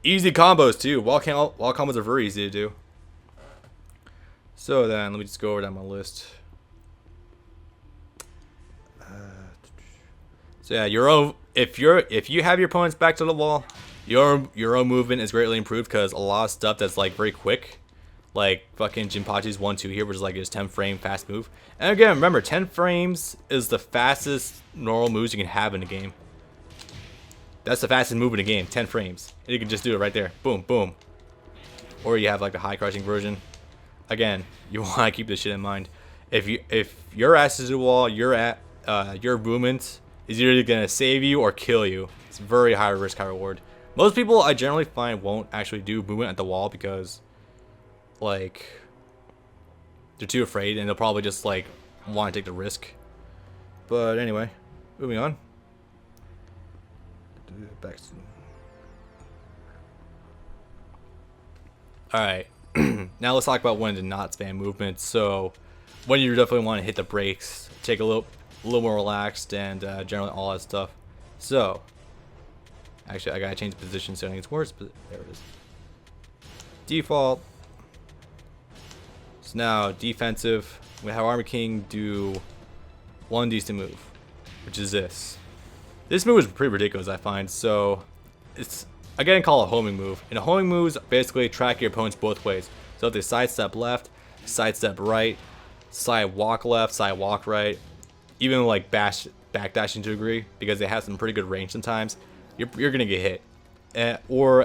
Easy combos too. Wall combos are very easy to do. So then, let me just go over down my list. So yeah, if you have your opponents back to the wall, your own movement is greatly improved because a lot of stuff that's like very quick, like fucking Jinpachi's 1-2 here, which is like his 10-frame fast move. And again, remember, 10 frames is the fastest normal moves you can have in the game. That's the fastest move in the game, 10 frames. And you can just do it right there. Boom, boom. Or you have like the high crushing version. Again, you want to keep this shit in mind. If your ass is to the wall, your movement is either gonna save you or kill you. It's very high risk, high reward. Most people I generally find won't actually do movement at the wall because like they're too afraid and they'll probably just like want to take the risk. But anyway, moving on. Back. Alright. Now let's talk about when to not spam movements. So when you definitely want to hit the brakes, take a little more relaxed, and generally all that stuff. So actually I gotta change the position so I think it's worse, but there it is. Default. So now defensive, we have Armor King do one decent move, which is this. This move is pretty ridiculous, I find. So it's again called a homing move. And a homing moves basically track your opponents both ways. So if they sidestep left, sidestep right, side walk left, side walk right, even like backdashing to a degree, because they have some pretty good range sometimes, you're gonna get hit. Or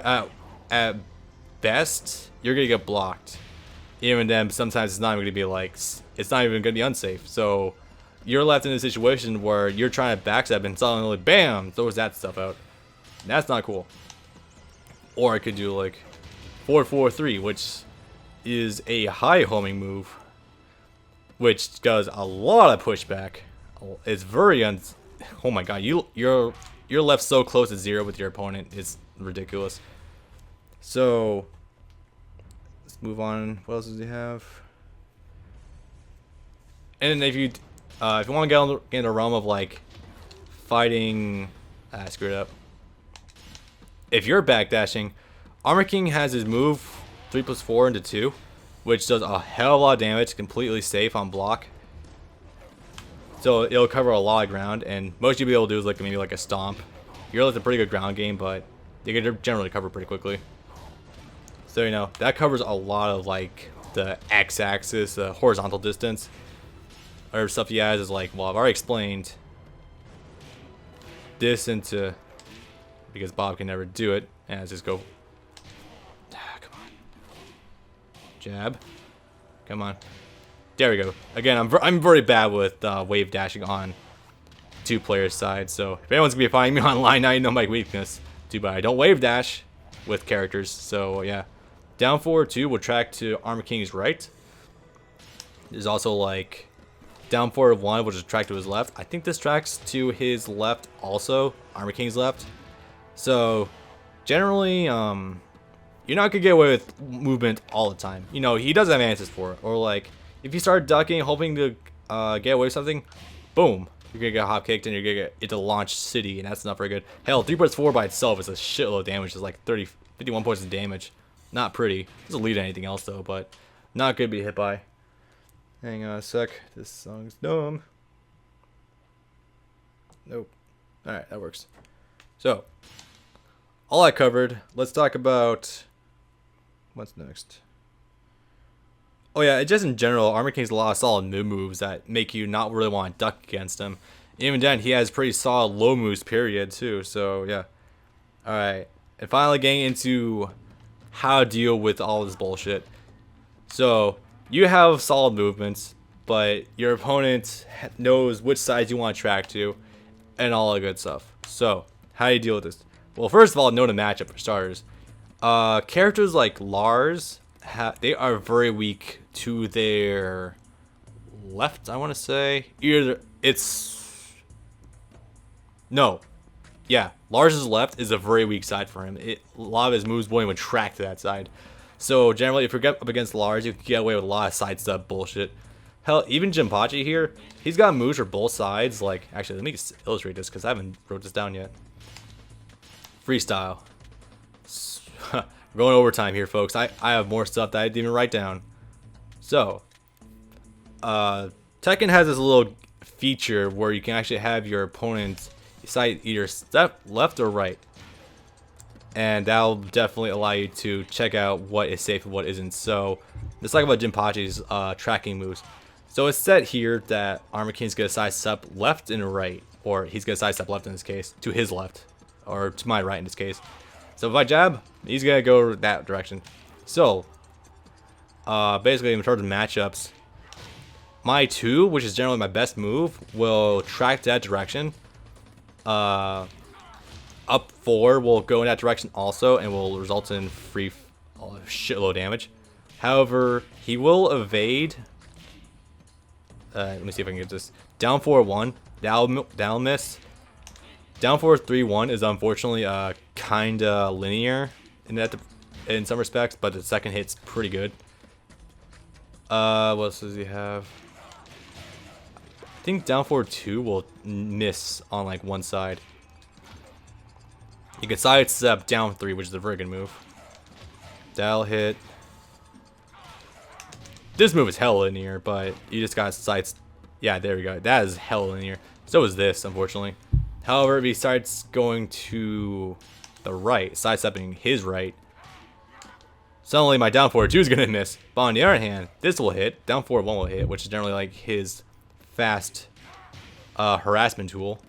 at best, you're gonna get blocked. Even then, sometimes it's not even gonna be like, it's not even gonna be unsafe. So you're left in a situation where you're trying to backstab and suddenly, bam, throws that stuff out. That's not cool. Or I could do like 4-4-3, which is a high homing move, which does a lot of pushback. It's very oh my god, you're left so close to zero with your opponent. It's ridiculous. So let's move on. What else does he have? And if you want to get in the realm of like fighting, screw it up. If you're backdashing, Armor King has his move 3+4 into 2, which does a hell of a lot of damage, completely safe on block. So it'll cover a lot of ground, and most you'll be able to do is like maybe like a stomp. You're like a pretty good ground game, but they can generally cover pretty quickly. So you know that covers a lot of like the x-axis, the horizontal distance. Other stuff he has is like, well, I've already explained this into, because Bob can never do it, and let's just go. Come on, jab. Come on. There we go. Again, I'm very bad with wave dashing on two-player side. So if anyone's gonna be finding me online, now you know my weakness. Too bad I don't wave dash with characters. So yeah, down forward 2 will track to Armor King's right. There's also like down forward 1, which is track to his left. I think this tracks to his left also, Armor King's left. So generally, you're not gonna get away with movement all the time. You know, he does have answers for it. Or like, if you start ducking, hoping to get away with something, boom, you're gonna get hop kicked and you're gonna get it to launch city, and that's not very good. Hell, 3+4 by itself is a shitload of damage. It's like 51 points of damage. Not pretty. Doesn't lead to anything else though, but not good to be hit by. Hang on a sec. This song's dumb. Nope. Alright, that works. So, all I covered. Let's talk about what's next. Oh yeah, just in general, Armor King's a lot of solid mid moves that make you not really want to duck against him. Even then, he has pretty solid low moves, period, too. So yeah. Alright, and finally getting into how to deal with all this bullshit. So, you have solid movements, but your opponent knows which sides you want to track to, and all that good stuff. So, how do you deal with this? Well, first of all, know the matchup for starters. Characters like Lars, they are very weak to their left, I want to say. Either it's... No. Yeah, Lars' left is a very weak side for him. A lot of his moves won't even track to that side. So generally, if you get up against Lars, you can get away with a lot of sidestep bullshit. Hell, even Jinpachi here, he's got moves for both sides. Like, actually, let me just illustrate this because I haven't wrote this down yet. Freestyle. We're going overtime here, folks. I have more stuff that I didn't even write down. So, Tekken has this little feature where you can actually have your opponent decide either step left or right. And that'll definitely allow you to check out what is safe and what isn't. So, let's talk about Jinpachi's tracking moves. So it's set here that Armor King's going to sidestep left and right. Or he's going to sidestep left in this case, to his left. Or to my right in this case. So if I jab, he's going to go that direction. So, basically in terms of matchups, my 2, which is generally my best move, will track that direction. Up 4 will go in that direction also and will result in free shitload damage. However, he will evade. Let me see if I can get this. Down 4-1. That'll miss. Down 4-3-1 is unfortunately kinda linear in some respects, but the second hit's pretty good. What else does he have? I think down 4-2 will miss on like one side. You can sidestep down 3, which is a very good move. That'll hit. This move is hella linear, but you just got sides. Yeah, there we go. That is hella linear. So is this, unfortunately. However, if he starts going to the right, sidestepping his right, suddenly my down 4-2 is gonna miss. But on the other hand, this will hit. Down 4-1 will hit, which is generally like his fast harassment tool.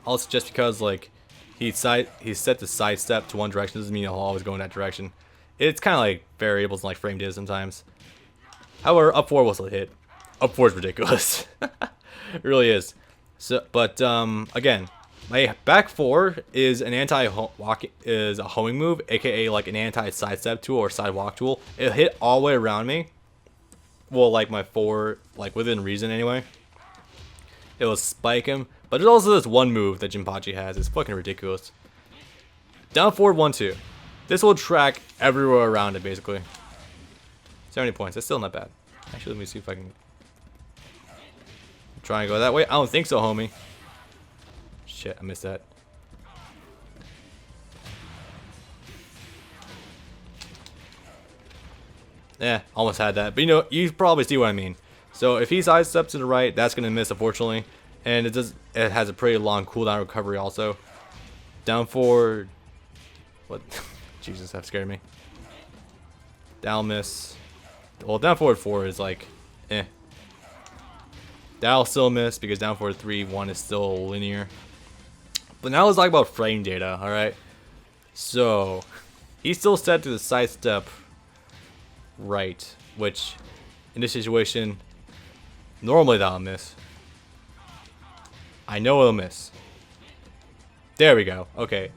Also, just because like he's set to sidestep to one direction doesn't mean he'll always go in that direction. It's kind of like variables and like frame data sometimes. However, up 4 will still hit. Up 4 is ridiculous. It really is. So, but again, my back 4 is an anti-walk is a homing move, aka like an anti-sidestep tool or sidewalk tool. It'll hit all the way around me. Well, like my 4, like within reason anyway. It will spike him. But there's also this one move that Jinpachi has. It's fucking ridiculous. Down 4-1-2. This will track everywhere around it, basically. 70 points. That's still not bad. Actually, let me see if I can try and go that way. I don't think so, homie. Shit, I missed that. Yeah, almost had that. But you know, you probably see what I mean. So if he sidesteps to the right, that's going to miss, unfortunately. And it has a pretty long cooldown recovery also. Down 4. What? Jesus, that scared me. Down miss. Well, down 4-4 is like, eh. That'll still miss because down 4-3-1 is still linear. But now let's talk about frame data, alright? So, he's still set to the sidestep right, which in this situation, normally that'll miss. I know it'll miss. There we go. Okay.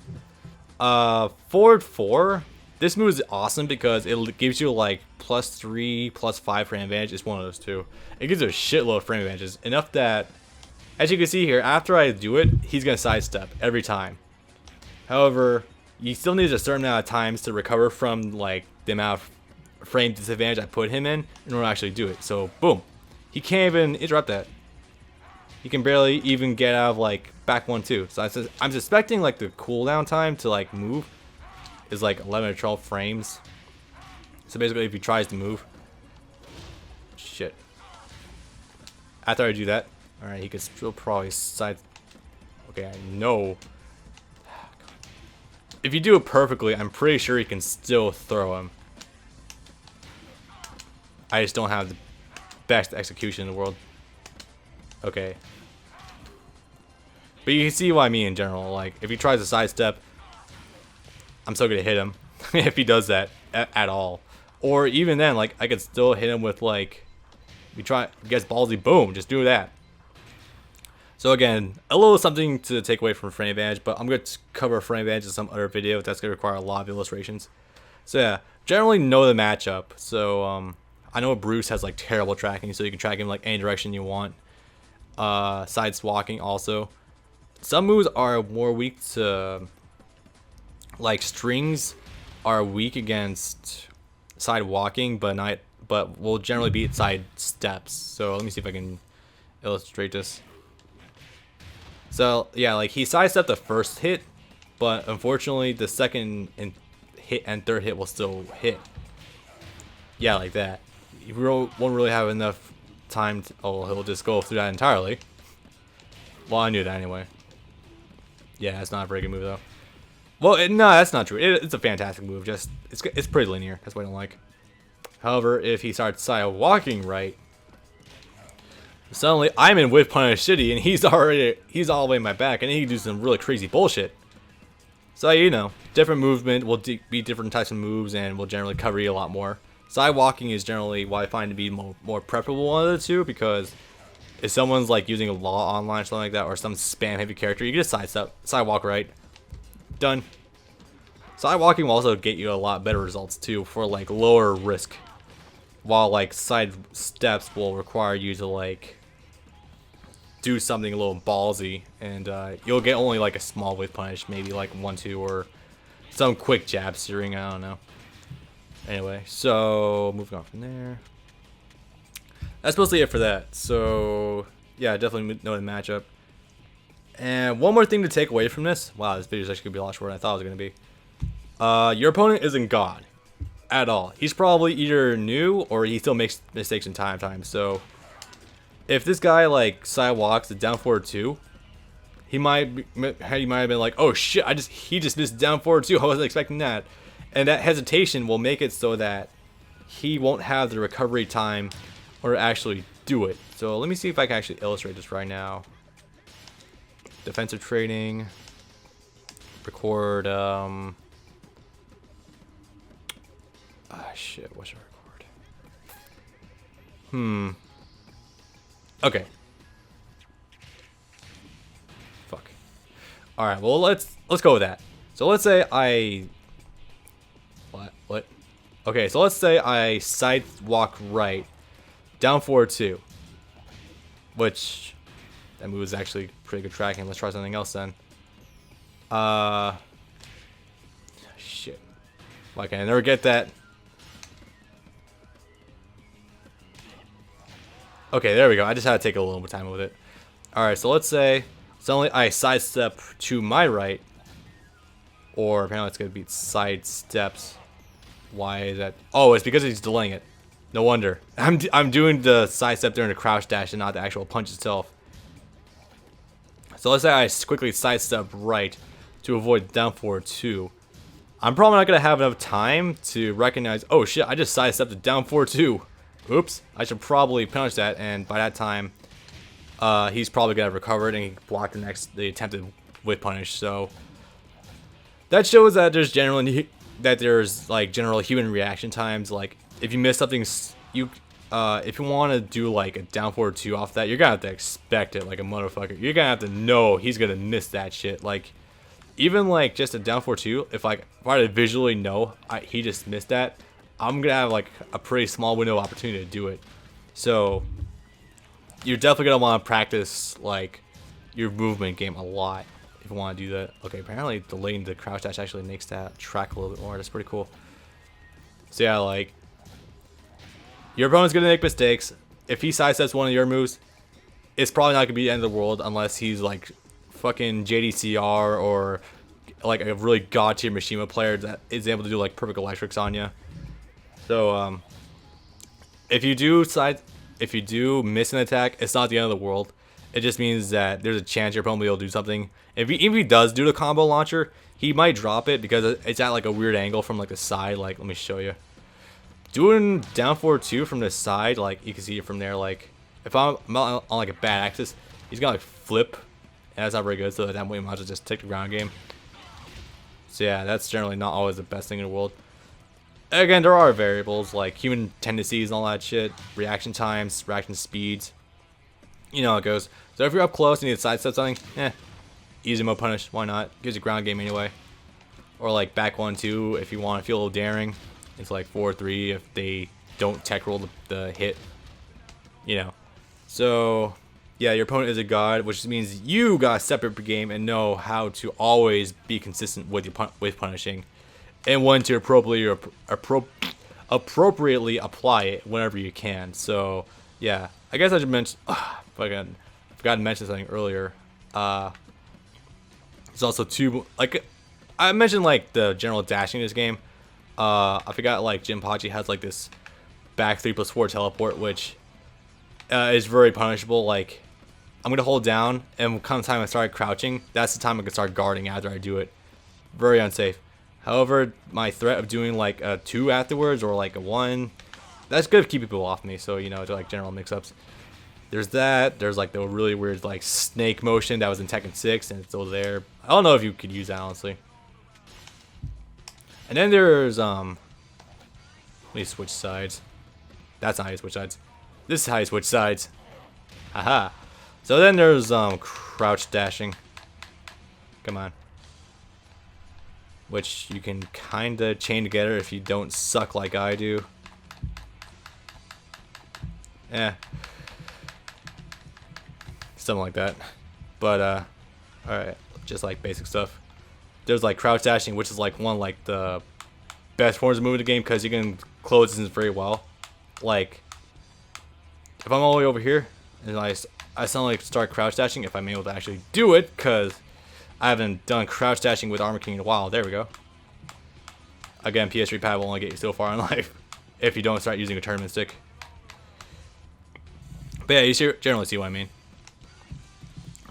Forward 4. This move is awesome because it gives you like +3, +5 frame advantage. It's one of those two. It gives you a shitload of frame advantages. Enough that, as you can see here, after I do it, he's going to sidestep every time. However, you still need a certain amount of times to recover from like the amount of frame disadvantage I put him in order to actually do it. So, boom. He can't even interrupt that. He can barely even get out of like back 1-2. So I'm suspecting like the cooldown time to like move is like 11 or 12 frames. So basically, if he tries to move, shit. After I do that, all right, he could still probably side. Okay, I know. If you do it perfectly, I'm pretty sure he can still throw him. I just don't have the best execution in the world. Okay. But you can see what I mean in general. Like, if he tries to sidestep, I'm still gonna hit him if he does that at all. Or even then, like, I could still hit him with like, we try gets ballsy, boom, just do that. So again, a little something to take away from frame advantage, but I'm gonna cover frame advantage in some other video. That's gonna require a lot of illustrations. So yeah, generally know the matchup. So I know Bruce has like terrible tracking, so you can track him like any direction you want. Side walking also. Some moves are more weak to, like strings are weak against side walking, but will generally beat side steps. So let me see if I can illustrate this. So yeah, like he sidestepped the first hit, but unfortunately the second hit and third hit will still hit. Yeah, like that. You won't really have enough time to, oh, he'll just go through that entirely. Well, I knew that anyway. Yeah, it's not a very good move though. Well, no, that's not true. It's a fantastic move. Just it's pretty linear. That's what I don't like. However, if he starts side walking right, suddenly I'm in whiff punish city, and he's all the way in my back, and he can do some really crazy bullshit. So you know, different movement will be different types of moves, and will generally cover you a lot more. Side walking is generally what I find to be more preferable one of the two, because if someone's like using a law online or something like that, or some spam heavy character, you can just side walk right. Done. Side walking will also get you a lot better results too, for like lower risk. While like side steps will require you to like do something a little ballsy, and you'll get only like a small whiff punish, maybe like 1-2, or some quick jab searing, I don't know. Anyway, so moving on from there. That's mostly it for that. So yeah, definitely know the matchup. And one more thing to take away from this. Wow, this video is actually gonna be a lot shorter than I thought it was gonna be. Your opponent isn't God at all. He's probably either new or he still makes mistakes in time. So if this guy like sidewalks the down forward 2, he might have been like, oh shit, he just missed down forward 2. I wasn't expecting that. And that hesitation will make it so that he won't have the recovery time or actually do it. So let me see if I can actually illustrate this right now. Defensive trading. Record. Shit. What should I record? Okay. Fuck. All right. Well, let's go with that. So let's say I. What? Okay. So let's say I side walk right, down forward 2, which that move is actually pretty good tracking. Let's try something else then. Shit. Why can I never get that? Okay, there we go. I just had to take a little more time with it. Alright, so let's say suddenly I sidestep to my right. Or apparently it's going to be side steps. Why is that? Oh, it's because he's delaying it. No wonder. I'm doing the sidestep during the crouch dash and not the actual punch itself. So let's say I quickly sidestep right to avoid down forward 2. I'm probably not going to have enough time to recognize, oh shit, I just sidestepped the down forward 2. Oops, I should probably punish that, and by that time, he's probably going to have recovered and he can block the attempted whiff punish. So that shows that there's general human reaction times. Like if you miss something, if you want to do like a down forward 2 off that, you're gonna have to expect it like a motherfucker. You're gonna have to know he's gonna miss that shit. Like even like just a down forward 2, if I to visually know he just missed that, I'm gonna have like a pretty small window of opportunity to do it. So you're definitely gonna want to practice like your movement game a lot if you want to do that. Okay, apparently delaying the crouch dash actually makes that track a little bit more. That's pretty cool. So yeah, like your opponent's gonna make mistakes. If he sidesteps one of your moves, it's probably not gonna be the end of the world unless he's like fucking JDCR or like a really god tier Mishima player that is able to do like perfect electrics on you. So if you do miss an attack, it's not the end of the world. It just means that there's a chance your opponent will be able to do something. If he does do the combo launcher, he might drop it because it's at like a weird angle from like the side. Like let me show you. Doing down forward 2 from the side, like you can see it from there. Like if I'm on like a bad axis, he's gonna like flip, and that's not very good. So at that point, you might as well just take the ground game. So yeah, that's generally not always the best thing in the world. Again, there are variables like human tendencies and all that shit, reaction times, reaction speeds. You know how it goes. So if you're up close and you need to sidestep something, easy mode punish. Why not? Gives you ground game anyway. Or like back 1-2 if you want to feel a little daring. It's like 4-3 if they don't tech roll the hit. You know. So yeah, your opponent is a god, which means you got a separate game and know how to always be consistent with your with punishing, and when to appropriately apply it whenever you can. So yeah, I guess I should mention. I forgot to mention something earlier. There's also two, like I mentioned, like the general dashing in this game. I forgot like Jinpachi has like this back 3+4 teleport, which is very punishable. Like I'm gonna hold down, and come time I start crouching, that's the time I can start guarding after I do it. Very unsafe. However, my threat of doing like a 2 afterwards or like a 1, that's good to keep people off me. So you know, to like general mix-ups. There's that. There's like the really weird like snake motion that was in Tekken 6 and it's still there. I don't know if you could use that honestly. And then there's let me switch sides. That's not how you switch sides. This is how you switch sides. Haha. So then there's crouch dashing. Come on. Which you can kinda chain together if you don't suck like I do. Eh. Something like that. But alright, just like basic stuff. There's like crouch dashing, which is like one like the best forms of moving the game because you can close distance very well. Like if I'm all the way over here and I suddenly start crouch dashing, if I'm able to actually do it, because I haven't done crouch dashing with Armor King in a while. There we go. Again, PS3 pad will only get you so far in life if you don't start using a tournament stick. But yeah, you generally see what I mean.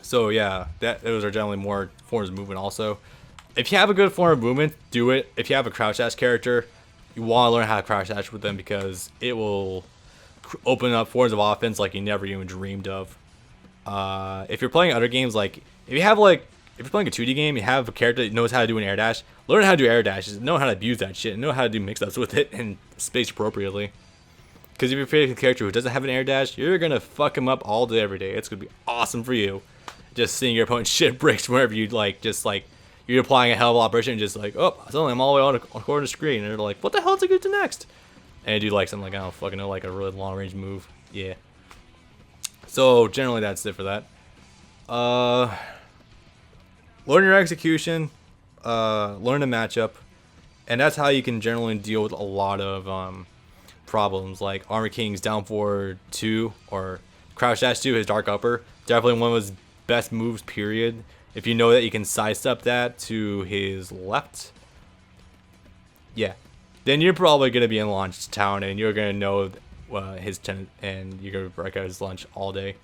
So yeah, those are generally more forms of movement also. If you have a good form of movement, do it. If you have a crouch dash character, you want to learn how to crouch dash with them because it will open up forms of offense like you never even dreamed of. If you're playing other games, like if you're playing a 2D game, you have a character that knows how to do an air dash, learn how to do air dashes, know how to abuse that shit, and know how to do mix-ups with it and space appropriately. Because if you're playing a character who doesn't have an air dash, you're gonna fuck him up all day every day. It's gonna be awesome for you. Just seeing your opponent's shit bricks wherever you you're applying a hell of a lot of pressure and just like, oh, suddenly I'm all the way on a corner screen, and they're like, what the hell is it going to do next? And you do like something like, I don't fucking know, like a really long range move. Yeah. So generally that's it for that. Learn your execution, learn the matchup, and that's how you can generally deal with a lot of problems like Armor King's down forward 2 or crouch dash 2, his dark upper. Definitely one of his best moves, period. If you know that you can sidestep that to his left, yeah, then you're probably going to be in Launch Town and you're going to know his and you're going to break out his lunch all day.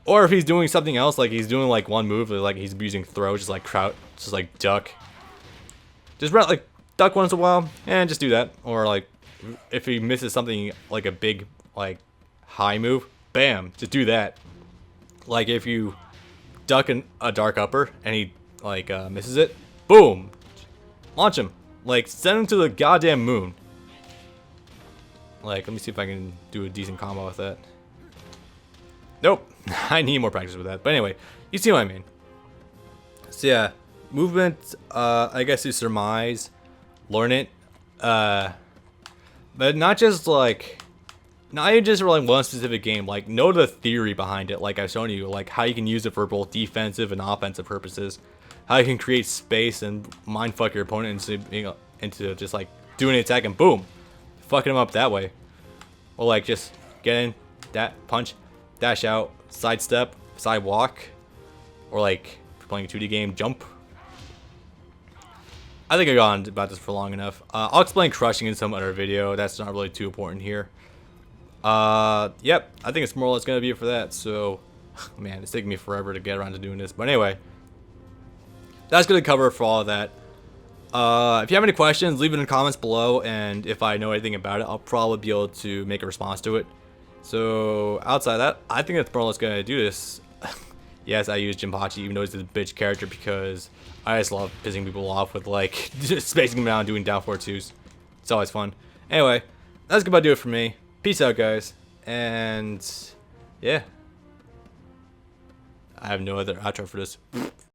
Or if he's doing something else, like he's doing like one move, like he's using throw, just like crouch, just like duck. Just like duck once in a while and just do that. Or like if he misses something like a big like high move, bam, just do that. Like if you duck a dark upper and he like misses it, boom, launch him, like send him to the goddamn moon. Like let me see if I can do a decent combo with that. Nope. I need more practice with that, but anyway, you see what I mean. So yeah, movement, I guess you surmise, learn it, but not just like not even just for like one specific game, like know the theory behind it, like I've shown you, like how you can use it for both defensive and offensive purposes, how you can create space and mindfuck your opponent into just like doing an attack and boom, fucking him up that way. Or like just get in, that punch, dash out, sidestep, side walk, or like if you're playing a 2D game, jump. I think I've gone about this for long enough. I'll explain crushing in some other video. That's not really too important here. Yep, I think it's more or less gonna be it for that. So, man, it's taking me forever to get around to doing this. But anyway, that's gonna cover for all of that. If you have any questions, leave it in the comments below, and if I know anything about it, I'll probably be able to make a response to it. So, outside of that, I think that's more or less gonna do this. Yes, I use Jinpachi, even though he's a bitch character, because I just love pissing people off with, like, just spacing them out and doing down 4-2s. It's always fun. Anyway, that's gonna do it for me. Peace out, guys, and yeah, I have no other outro for this.